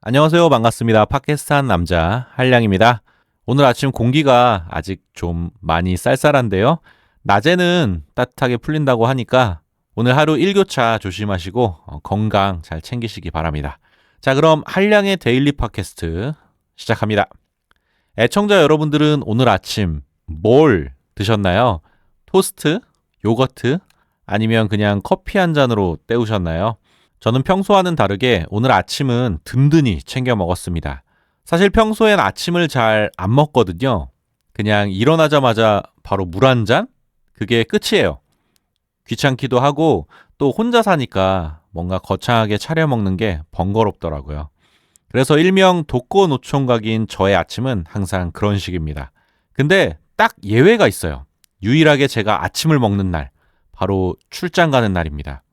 안녕하세요. 반갑습니다. 팟캐스트 한 남자 한량입니다. 오늘 아침 공기가 아직 좀 많이 쌀쌀한데요. 낮에는 따뜻하게 풀린다고 하니까 오늘 하루 일교차 조심하시고 건강 잘 챙기시기 바랍니다. 자, 그럼 한량의 데일리 팟캐스트 시작합니다. 애청자 여러분들은 오늘 아침 뭘 드셨나요? 토스트, 요거트, 아니면 그냥 커피 한 잔으로 때우셨나요? 저는 평소와는 다르게 오늘 아침은 든든히 챙겨 먹었습니다. 사실 평소엔 아침을 잘 안 먹거든요. 그냥 일어나자마자 바로 물 한 잔? 그게 끝이에요. 귀찮기도 하고 또 혼자 사니까 뭔가 거창하게 차려 먹는 게 번거롭더라고요. 그래서 일명 독거노총각인 저의 아침은 항상 그런 식입니다. 근데 딱 예외가 있어요. 유일하게 제가 아침을 먹는 날, 바로 출장 가는 날입니다.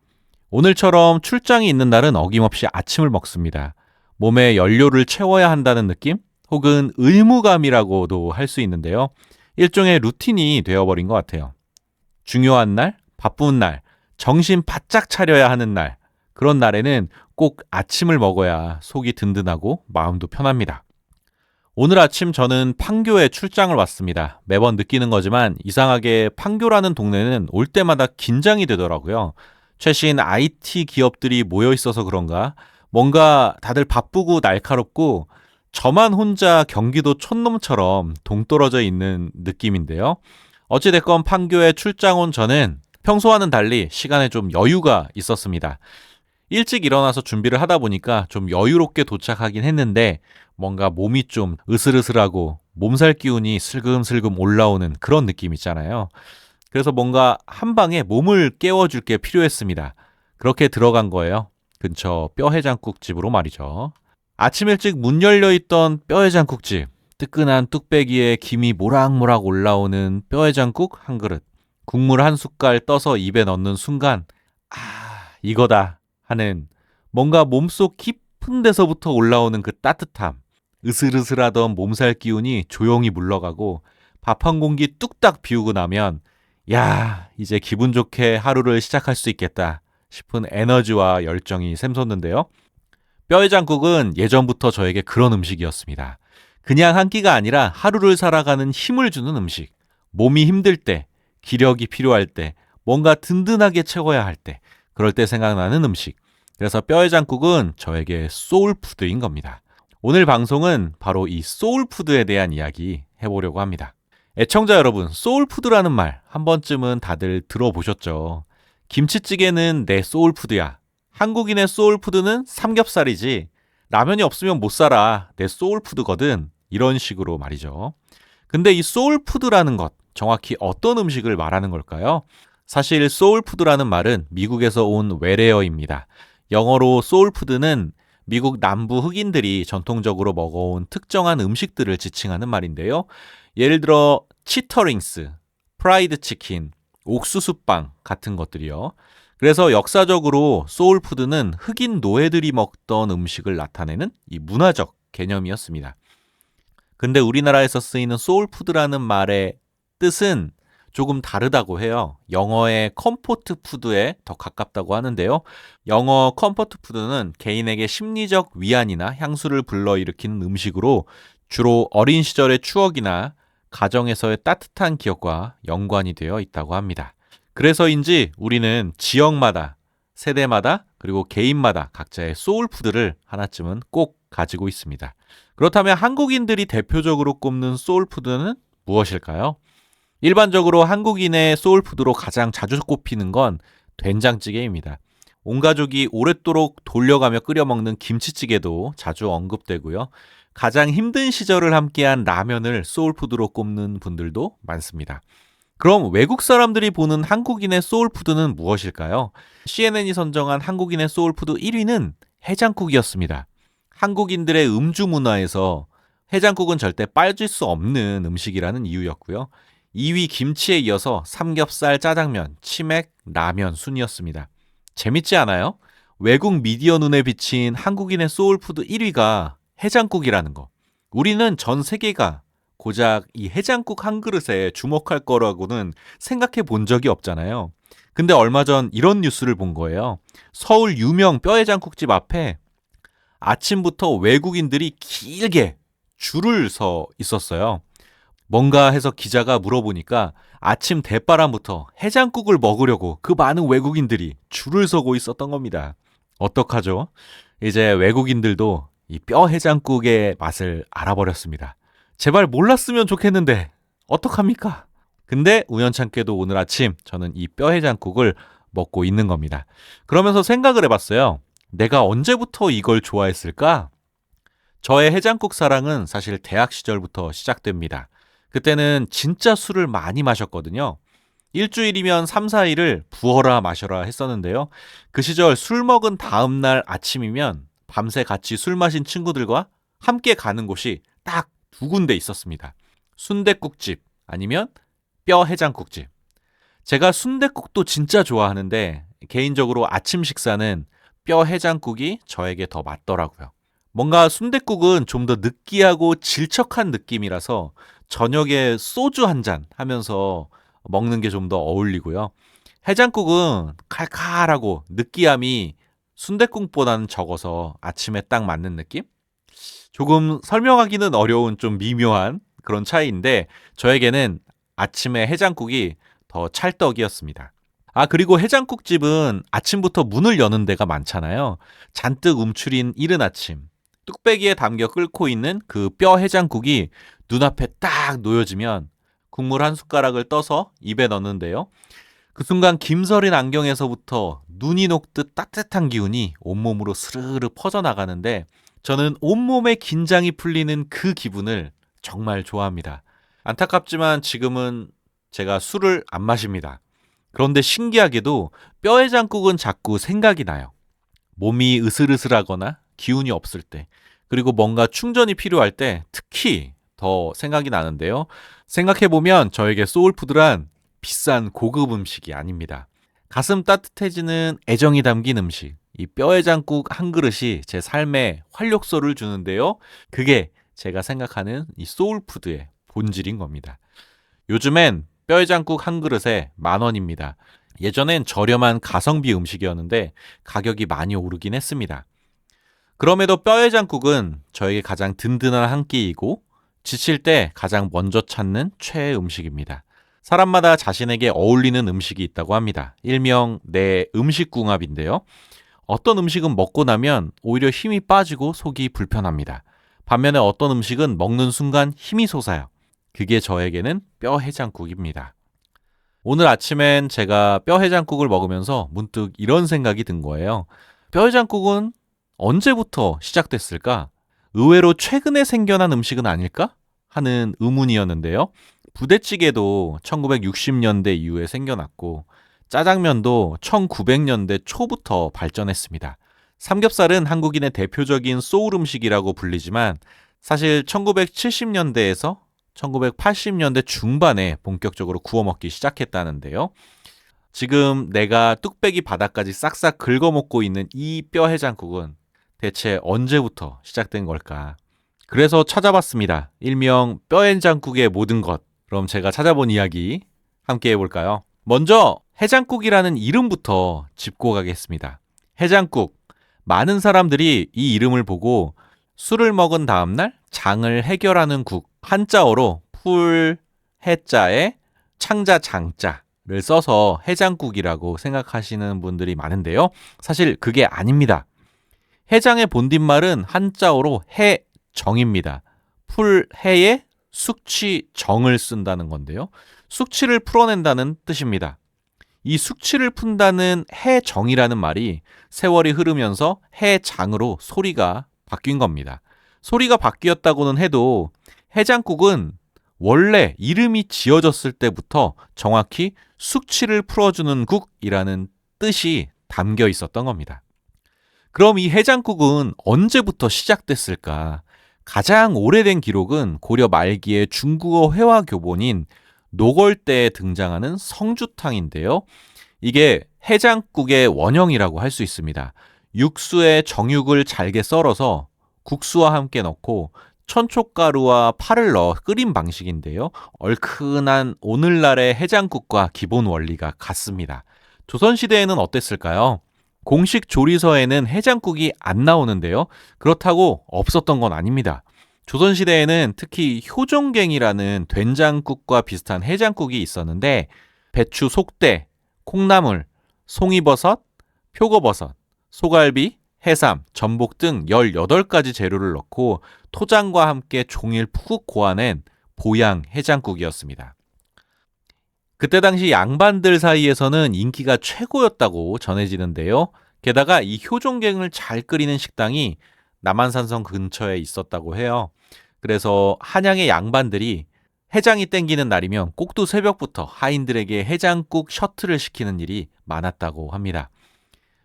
오늘처럼 출장이 있는 날은 어김없이 아침을 먹습니다. 몸에 연료를 채워야 한다는 느낌? 혹은 의무감이라고도 할 수 있는데요. 일종의 루틴이 되어버린 것 같아요. 중요한 날, 바쁜 날, 정신 바짝 차려야 하는 날, 그런 날에는 꼭 아침을 먹어야 속이 든든하고 마음도 편합니다. 오늘 아침 저는 판교에 출장을 왔습니다. 매번 느끼는 거지만 이상하게 판교라는 동네는 올 때마다 긴장이 되더라고요. 최신 IT 기업들이 모여 있어서 그런가 뭔가 다들 바쁘고 날카롭고 저만 혼자 경기도 촌놈처럼 동떨어져 있는 느낌인데요. 어찌됐건 판교에 출장 온 저는 평소와는 달리 시간에 좀 여유가 있었습니다. 일찍 일어나서 준비를 하다 보니까 좀 여유롭게 도착하긴 했는데 뭔가 몸이 좀 으슬으슬하고 몸살 기운이 슬금슬금 올라오는 그런 느낌 있잖아요. 그래서 뭔가 한 방에 몸을 깨워줄 게 필요했습니다. 그렇게 들어간 거예요. 근처 뼈해장국 집으로 말이죠. 아침 일찍 문 열려있던 뼈해장국집. 뜨끈한 뚝배기에 김이 모락모락 올라오는 뼈해장국 한 그릇. 국물 한 숟갈 떠서 입에 넣는 순간 아, 이거다 하는 뭔가 몸속 깊은 데서부터 올라오는 그 따뜻함. 으슬으슬하던 몸살 기운이 조용히 물러가고 밥 한 공기 뚝딱 비우고 나면 야, 이제 기분 좋게 하루를 시작할 수 있겠다 싶은 에너지와 열정이 샘솟는데요. 뼈해장국은 예전부터 저에게 그런 음식이었습니다. 그냥 한 끼가 아니라 하루를 살아가는 힘을 주는 음식. 몸이 힘들 때, 기력이 필요할 때, 뭔가 든든하게 채워야 할 때, 그럴 때 생각나는 음식. 그래서 뼈해장국은 저에게 소울푸드인 겁니다. 오늘 방송은 바로 이 소울푸드에 대한 이야기 해보려고 합니다. 애청자 여러분, 소울푸드라는 말 한 번쯤은 다들 들어보셨죠? 김치찌개는 내 소울푸드야. 한국인의 소울푸드는 삼겹살이지. 라면이 없으면 못 살아. 내 소울푸드거든. 이런 식으로 말이죠. 근데 이 소울푸드라는 것, 정확히 어떤 음식을 말하는 걸까요? 사실 소울푸드라는 말은 미국에서 온 외래어입니다. 영어로 소울푸드는 미국 남부 흑인들이 전통적으로 먹어온 특정한 음식들을 지칭하는 말인데요. 예를 들어 치터링스, 프라이드 치킨, 옥수수빵 같은 것들이요. 그래서 역사적으로 소울푸드는 흑인 노예들이 먹던 음식을 나타내는 이 문화적 개념이었습니다. 근데 우리나라에서 쓰이는 소울푸드라는 말의 뜻은 조금 다르다고 해요. 영어의 컴포트 푸드에 더 가깝다고 하는데요. 영어 컴포트 푸드는 개인에게 심리적 위안이나 향수를 불러일으키는 음식으로 주로 어린 시절의 추억이나 가정에서의 따뜻한 기억과 연관이 되어 있다고 합니다. 그래서인지 우리는 지역마다, 세대마다, 그리고 개인마다 각자의 소울푸드를 하나쯤은 꼭 가지고 있습니다. 그렇다면 한국인들이 대표적으로 꼽는 소울푸드는 무엇일까요? 일반적으로 한국인의 소울푸드로 가장 자주 꼽히는 건 된장찌개입니다. 온 가족이 오랫도록 돌려가며 끓여 먹는 김치찌개도 자주 언급되고요. 가장 힘든 시절을 함께한 라면을 소울푸드로 꼽는 분들도 많습니다. 그럼 외국 사람들이 보는 한국인의 소울푸드는 무엇일까요? CNN이 선정한 한국인의 소울푸드 1위는 해장국이었습니다. 한국인들의 음주 문화에서 해장국은 절대 빠질 수 없는 음식이라는 이유였고요. 2위 김치에 이어서 삼겹살, 짜장면, 치맥, 라면 순이었습니다. 재밌지 않아요? 외국 미디어 눈에 비친 한국인의 소울푸드 1위가 해장국이라는 거. 우리는 전 세계가 고작 이 해장국 한 그릇에 주목할 거라고는 생각해 본 적이 없잖아요. 근데 얼마 전 이런 뉴스를 본 거예요. 서울 유명 뼈해장국집 앞에 아침부터 외국인들이 길게 줄을 서 있었어요. 뭔가 해서 기자가 물어보니까 아침 대바람부터 해장국을 먹으려고 그 많은 외국인들이 줄을 서고 있었던 겁니다. 어떡하죠? 이제 외국인들도 이 뼈 해장국의 맛을 알아버렸습니다. 제발 몰랐으면 좋겠는데 어떡합니까? 근데 우연찮게도 오늘 아침 저는 이 뼈 해장국을 먹고 있는 겁니다. 그러면서 생각을 해봤어요. 내가 언제부터 이걸 좋아했을까? 저의 해장국 사랑은 사실 대학 시절부터 시작됩니다. 그때는 진짜 술을 많이 마셨거든요. 일주일이면 3, 4일을 부어라 마셔라 했었는데요. 그 시절 술 먹은 다음날 아침이면 밤새 같이 술 마신 친구들과 함께 가는 곳이 딱 두 군데 있었습니다. 순댓국집 아니면 뼈 해장국집. 제가 순댓국도 진짜 좋아하는데 개인적으로 아침 식사는 뼈 해장국이 저에게 더 맞더라고요. 뭔가 순댓국은 좀 더 느끼하고 질척한 느낌이라서 저녁에 소주 한 잔 하면서 먹는 게 좀 더 어울리고요. 해장국은 칼칼하고 느끼함이 순댓국보다는 적어서 아침에 딱 맞는 느낌? 조금 설명하기는 어려운 좀 미묘한 그런 차이인데 저에게는 아침에 해장국이 더 찰떡이었습니다. 아, 그리고 해장국집은 아침부터 문을 여는 데가 많잖아요. 잔뜩 움츠린 이른 아침. 뚝배기에 담겨 끓고 있는 그 뼈 해장국이 눈앞에 딱 놓여지면 국물 한 숟가락을 떠서 입에 넣는데요. 그 순간 김서린 안경에서부터 눈이 녹듯 따뜻한 기운이 온몸으로 스르르 퍼져나가는데 저는 온몸의 긴장이 풀리는 그 기분을 정말 좋아합니다. 안타깝지만 지금은 제가 술을 안 마십니다. 그런데 신기하게도 뼈해장국은 자꾸 생각이 나요. 몸이 으슬으슬하거나 기운이 없을 때, 그리고 뭔가 충전이 필요할 때 특히 더 생각이 나는데요. 생각해보면 저에게 소울푸드란 비싼 고급 음식이 아닙니다. 가슴 따뜻해지는 애정이 담긴 음식, 이 뼈해장국 한 그릇이 제 삶에 활력소를 주는데요. 그게 제가 생각하는 이 소울푸드의 본질인 겁니다. 요즘엔 뼈해장국 한 그릇에 10,000원입니다. 예전엔 저렴한 가성비 음식이었는데 가격이 많이 오르긴 했습니다. 그럼에도 뼈해장국은 저에게 가장 든든한 한 끼이고 지칠 때 가장 먼저 찾는 최애 음식입니다. 사람마다 자신에게 어울리는 음식이 있다고 합니다. 일명 내 음식궁합인데요. 어떤 음식은 먹고 나면 오히려 힘이 빠지고 속이 불편합니다. 반면에 어떤 음식은 먹는 순간 힘이 솟아요. 그게 저에게는 뼈 해장국입니다. 오늘 아침엔 제가 뼈 해장국을 먹으면서 문득 이런 생각이 든 거예요. 뼈 해장국은 언제부터 시작됐을까? 의외로 최근에 생겨난 음식은 아닐까? 하는 의문이었는데요. 부대찌개도 1960년대 이후에 생겨났고 짜장면도 1900년대 초부터 발전했습니다. 삼겹살은 한국인의 대표적인 소울 음식이라고 불리지만 사실 1970년대에서 1980년대 중반에 본격적으로 구워 먹기 시작했다는데요. 지금 내가 뚝배기 바닥까지 싹싹 긁어먹고 있는 이 뼈 해장국은 대체 언제부터 시작된 걸까? 그래서 찾아봤습니다. 일명 뼈 해장국의 모든 것. 그럼 제가 찾아본 이야기 함께 해볼까요? 먼저 해장국이라는 이름부터 짚고 가겠습니다. 해장국. 많은 사람들이 이 이름을 보고 술을 먹은 다음날 장을 해결하는 국, 한자어로 풀, 해자에 창자, 장자를 써서 해장국이라고 생각하시는 분들이 많은데요. 사실 그게 아닙니다. 해장의 본뒷말은 한자어로 해정입니다. 풀, 해에 숙취, 정을 쓴다는 건데요. 숙취를 풀어낸다는 뜻입니다. 이 숙취를 푼다는 해정이라는 말이 세월이 흐르면서 해장으로 소리가 바뀐 겁니다. 소리가 바뀌었다고는 해도 해장국은 원래 이름이 지어졌을 때부터 정확히 숙취를 풀어주는 국이라는 뜻이 담겨 있었던 겁니다. 그럼 이 해장국은 언제부터 시작됐을까? 가장 오래된 기록은 고려 말기의 중국어 회화 교본인 노걸대에 등장하는 성주탕인데요. 이게 해장국의 원형이라고 할 수 있습니다. 육수에 정육을 잘게 썰어서 국수와 함께 넣고 천초가루와 파를 넣어 끓인 방식인데요. 얼큰한 오늘날의 해장국과 기본 원리가 같습니다. 조선시대에는 어땠을까요? 공식 조리서에는 해장국이 안 나오는데요. 그렇다고 없었던 건 아닙니다. 조선시대에는 특히 효종갱이라는 된장국과 비슷한 해장국이 있었는데 배추 속대, 콩나물, 송이버섯, 표고버섯, 소갈비, 해삼, 전복 등 18가지 재료를 넣고 토장과 함께 종일 푹 고아낸 보양 해장국이었습니다. 그때 당시 양반들 사이에서는 인기가 최고였다고 전해지는데요. 게다가 이 효종갱을 잘 끓이는 식당이 남한산성 근처에 있었다고 해요. 그래서 한양의 양반들이 해장이 땡기는 날이면 꼭두 새벽부터 하인들에게 해장국 셔틀을 시키는 일이 많았다고 합니다.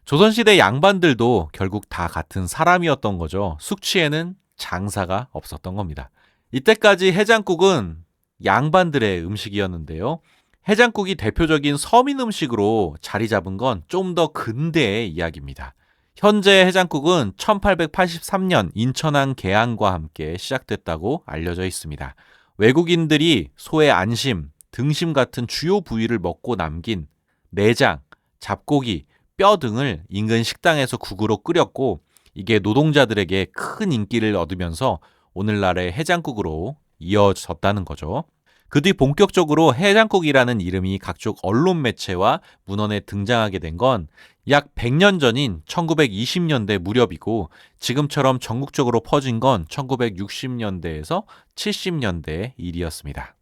조선시대 양반들도 결국 다 같은 사람이었던 거죠. 숙취에는 장사가 없었던 겁니다. 이때까지 해장국은 양반들의 음식이었는데요. 해장국이 대표적인 서민 음식으로 자리 잡은 건 좀 더 근대의 이야기입니다. 현재 해장국은 1883년 인천항 개항과 함께 시작됐다고 알려져 있습니다. 외국인들이 소의 안심, 등심 같은 주요 부위를 먹고 남긴 내장, 잡고기, 뼈 등을 인근 식당에서 국으로 끓였고 이게 노동자들에게 큰 인기를 얻으면서 오늘날의 해장국으로 이어졌다는 거죠. 그 뒤 본격적으로 해장국이라는 이름이 각종 언론 매체와 문헌에 등장하게 된 건 약 100년 전인 1920년대 무렵이고 지금처럼 전국적으로 퍼진 건 1960년대에서 70년대 일이었습니다.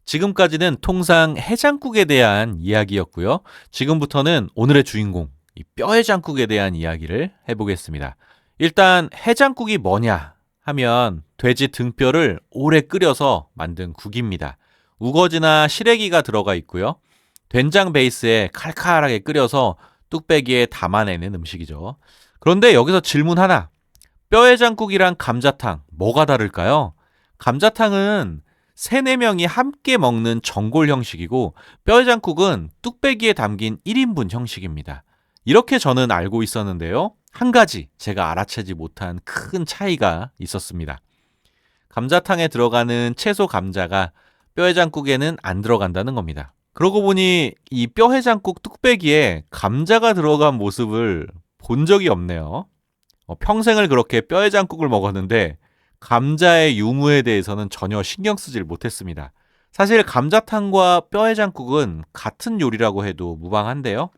지금까지는 통상 해장국에 대한 이야기였고요. 지금부터는 오늘의 주인공, 이 뼈해장국에 대한 이야기를 해보겠습니다. 일단 해장국이 뭐냐 하면 돼지 등뼈를 오래 끓여서 만든 국입니다. 우거지나 시래기가 들어가 있고요. 된장 베이스에 칼칼하게 끓여서 뚝배기에 담아내는 음식이죠. 그런데 여기서 질문 하나. 뼈해장국이랑 감자탕 뭐가 다를까요? 감자탕은 3, 4명이 함께 먹는 전골 형식이고 뼈해장국은 뚝배기에 담긴 1인분 형식입니다. 이렇게 저는 알고 있었는데요. 한 가지 제가 알아채지 못한 큰 차이가 있었습니다. 감자탕에 들어가는 채소 감자가 뼈해장국에는 안 들어간다는 겁니다. 그러고 보니 이 뼈해장국 뚝배기에 감자가 들어간 모습을 본 적이 없네요. 평생을 그렇게 뼈해장국을 먹었는데 감자의 유무에 대해서는 전혀 신경 쓰질 못했습니다. 사실 감자탕과 뼈해장국은 같은 요리라고 해도 무방한데요.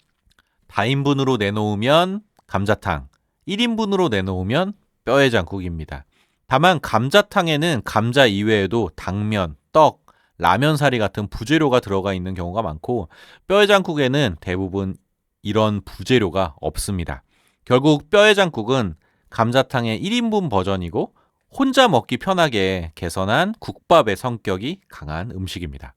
다인분으로 내놓으면 감자탕, 1인분으로 내놓으면 뼈해장국입니다. 다만 감자탕에는 감자 이외에도 당면, 떡, 라면사리 같은 부재료가 들어가 있는 경우가 많고 뼈해장국에는 대부분 이런 부재료가 없습니다. 결국 뼈해장국은 감자탕의 1인분 버전이고 혼자 먹기 편하게 개선한 국밥의 성격이 강한 음식입니다.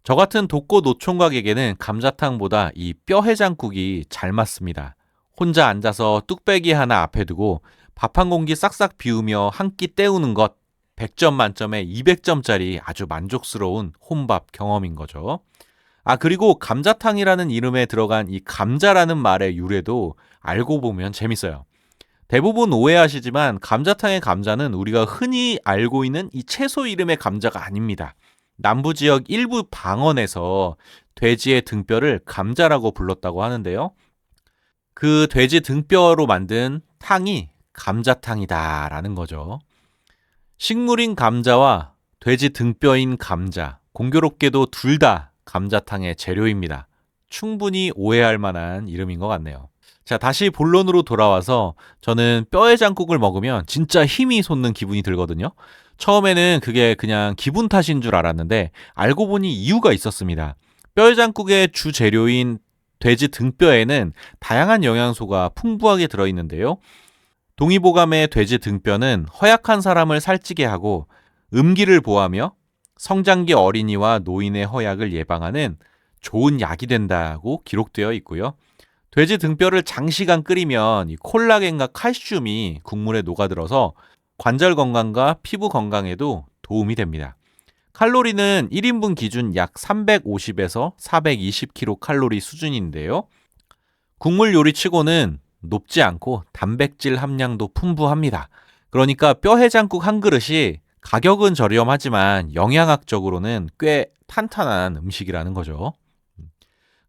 저 같은 독고 노총각에게는 감자탕보다 이 뼈해장국이 잘 맞습니다. 혼자 앉아서 뚝배기 하나 앞에 두고 밥 한 공기 싹싹 비우며 한 끼 때우는 것 100점 만점에 200점짜리 아주 만족스러운 혼밥 경험인 거죠. 그리고 감자탕이라는 이름에 들어간 이 감자라는 말의 유래도 알고 보면 재밌어요. 대부분 오해하시지만 감자탕의 감자는 우리가 흔히 알고 있는 이 채소 이름의 감자가 아닙니다. 남부 지역 일부 방언에서 돼지의 등뼈를 감자라고 불렀다고 하는데요. 그 돼지 등뼈로 만든 탕이 감자탕이다라는 거죠. 식물인 감자와 돼지 등뼈인 감자, 공교롭게도 둘 다 감자탕의 재료입니다. 충분히 오해할 만한 이름인 것 같네요. 자, 다시 본론으로 돌아와서 저는 뼈해장국을 먹으면 진짜 힘이 솟는 기분이 들거든요. 처음에는 그게 그냥 기분 탓인 줄 알았는데 알고 보니 이유가 있었습니다. 뼈해장국의 주 재료인 돼지 등뼈에는 다양한 영양소가 풍부하게 들어있는데요. 동의보감의 돼지 등뼈는 허약한 사람을 살찌게 하고 음기를 보하며 성장기 어린이와 노인의 허약을 예방하는 좋은 약이 된다고 기록되어 있고요. 돼지 등뼈를 장시간 끓이면 이 콜라겐과 칼슘이 국물에 녹아들어서 관절 건강과 피부 건강에도 도움이 됩니다. 칼로리는 1인분 기준 약 350에서 420kcal 수준인데요. 국물 요리치고는 높지 않고 단백질 함량도 풍부합니다. 그러니까 뼈해장국 한 그릇이 가격은 저렴하지만 영양학적으로는 꽤 탄탄한 음식이라는 거죠.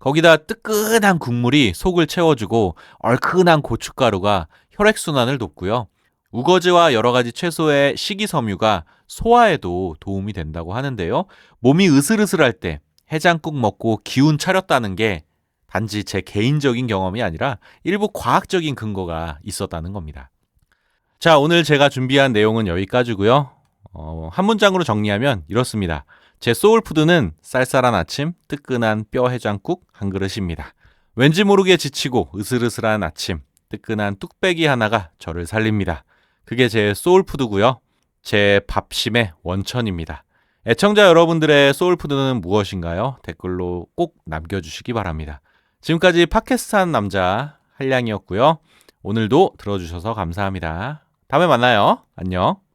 거기다 뜨끈한 국물이 속을 채워주고 얼큰한 고춧가루가 혈액순환을 돕고요. 우거지와 여러 가지 채소의 식이섬유가 소화에도 도움이 된다고 하는데요. 몸이 으슬으슬할 때 해장국 먹고 기운 차렸다는 게 단지 제 개인적인 경험이 아니라 일부 과학적인 근거가 있었다는 겁니다. 자, 오늘 제가 준비한 내용은 여기까지고요. 한 문장으로 정리하면 이렇습니다. 제 소울푸드는 쌀쌀한 아침, 뜨끈한 뼈 해장국 한 그릇입니다. 왠지 모르게 지치고 으슬으슬한 아침, 뜨끈한 뚝배기 하나가 저를 살립니다. 그게 제 소울푸드고요. 제 밥심의 원천입니다. 애청자 여러분들의 소울푸드는 무엇인가요? 댓글로 꼭 남겨주시기 바랍니다. 지금까지 팟캐스트 한 남자 한량이었고요. 오늘도 들어주셔서 감사합니다. 다음에 만나요. 안녕.